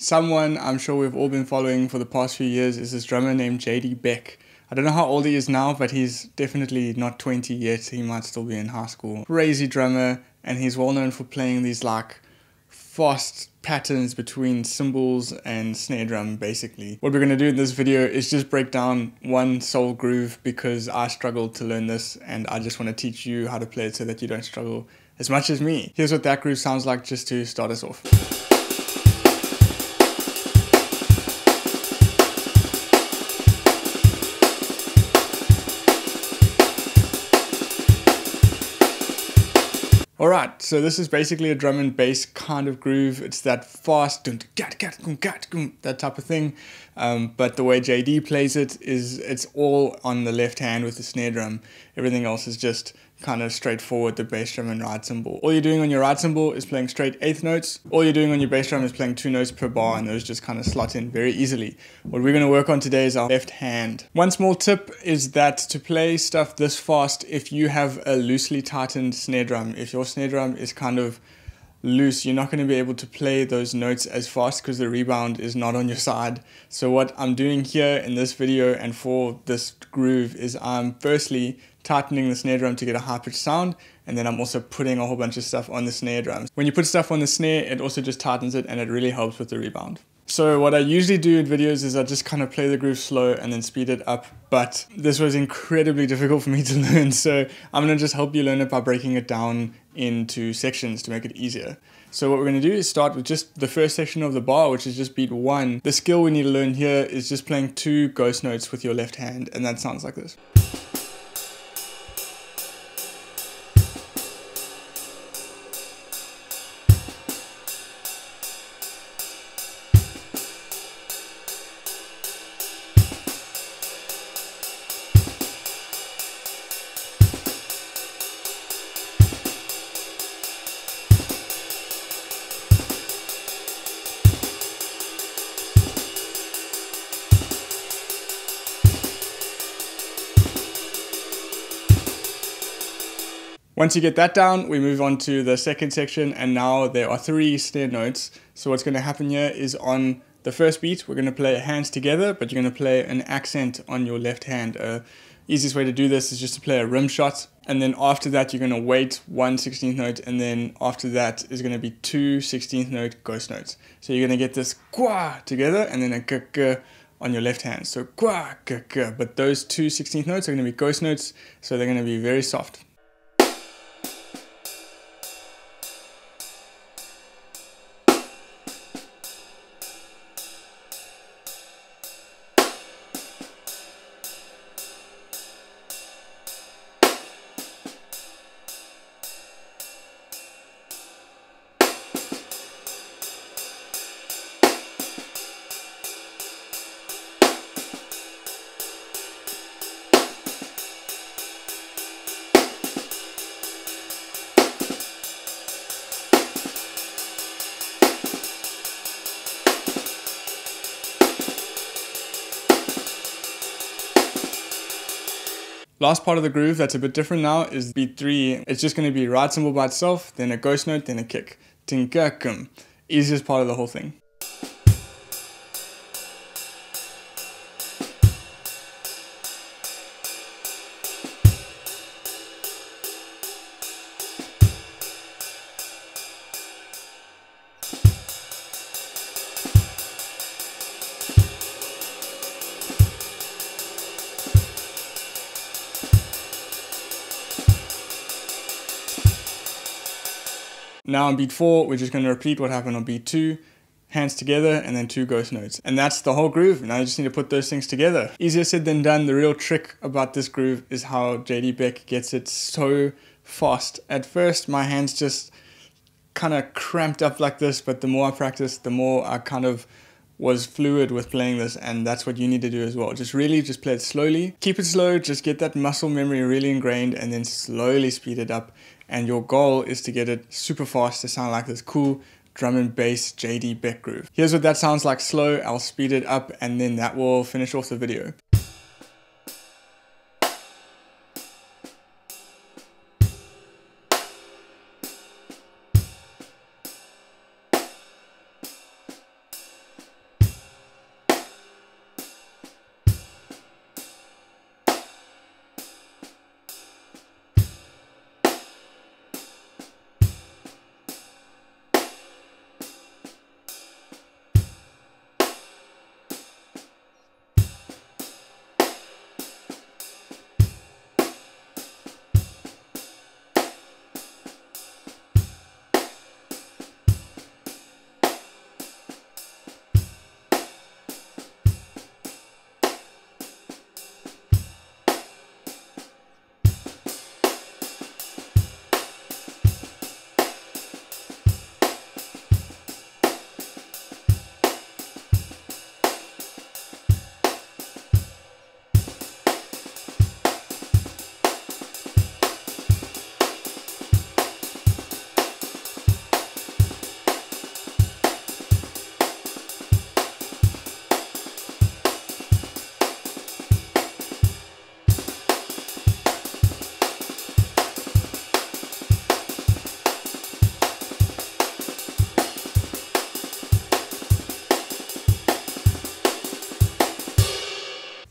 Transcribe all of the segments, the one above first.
Someone I'm sure we've all been following for the past few years is this drummer named Beck. I don't know how old he is now, but he's definitely not 20 yet. He might still be in high school. Crazy drummer, and he's well known for playing these like fast patterns between cymbals and snare drum basically. What we're going to do in this video is just break down one soul groove because I struggled to learn this and I just want to teach you how to play it so that you don't struggle as much as me. Here's what that groove sounds like just to start us off. Alright, so this is basically a drum and bass kind of groove. It's that fast, that type of thing. But the way JD plays it is it's all on the left hand with the snare drum. Everything else is just kind of straightforward, the bass drum and ride cymbal. All you're doing on your ride cymbal is playing straight eighth notes. All you're doing on your bass drum is playing 2 notes per bar, and those just kind of slot in very easily. What we're going to work on today is our left hand. One small tip is that to play stuff this fast, if you have a loosely tightened snare drum, if your snare drum is kind of loose, you're not going to be able to play those notes as fast because the rebound is not on your side. So what I'm doing here in this video and for this groove is I'm firstly tightening the snare drum to get a high pitched sound, and then I'm also putting a whole bunch of stuff on the snare drums. When you put stuff on the snare, it also just tightens it and it really helps with the rebound. So what I usually do in videos is I just kind of play the groove slow and then speed it up, but this was incredibly difficult for me to learn, so I'm going to just help you learn it by breaking it down into sections to make it easier. So what we're going to do is start with just the first section of the bar, which is just beat 1. The skill we need to learn here is just playing 2 ghost notes with your left hand, and that sounds like this. Once you get that down, we move on to the second section, and now there are 3 snare notes. So what's going to happen here is on the first beat, we're going to play hands together, but you're going to play an accent on your left hand. Easiest way to do this is just to play a rim shot, and then after that you're going to wait 1 16th note, and then after that is going to be 2 16th note ghost notes. So you're going to get this kwa together and then a k on your left hand. So kwa k, but those 2 16th notes are going to be ghost notes, so they're going to be very soft. Last part of the groove that's a bit different now is beat 3. It's just going to be ride cymbal by itself, then a ghost note, then a kick. Tinkakum. Easiest part of the whole thing. Now on beat 4, we're just going to repeat what happened on beat 2, hands together, and then 2 ghost notes. And that's the whole groove. Now you just need to put those things together. Easier said than done. The real trick about this groove is how Beck gets it so fast. At first, my hands just kind of cramped up like this, but the more I practiced, the more I kind of was fluid with playing this, and that's what you need to do as well. Just really just play it slowly. Keep it slow, just get that muscle memory really ingrained, and then slowly speed it up. And your goal is to get it super fast to sound like this cool drum and bass Beck groove. Here's what that sounds like slow. I'll speed it up, and then that will finish off the video.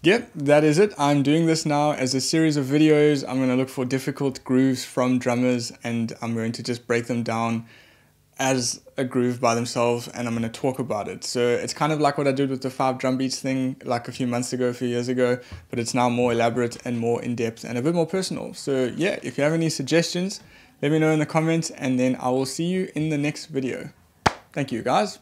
Yep, that is it. I'm doing this now as a series of videos. I'm going to look for difficult grooves from drummers, and I'm going to just break them down as a groove by themselves, and I'm going to talk about it. So it's kind of like what I did with the 5 drum beats thing like a few years ago, but it's now more elaborate and more in-depth and a bit more personal. So yeah, if you have any suggestions, let me know in the comments, and then I will see you in the next video. Thank you guys.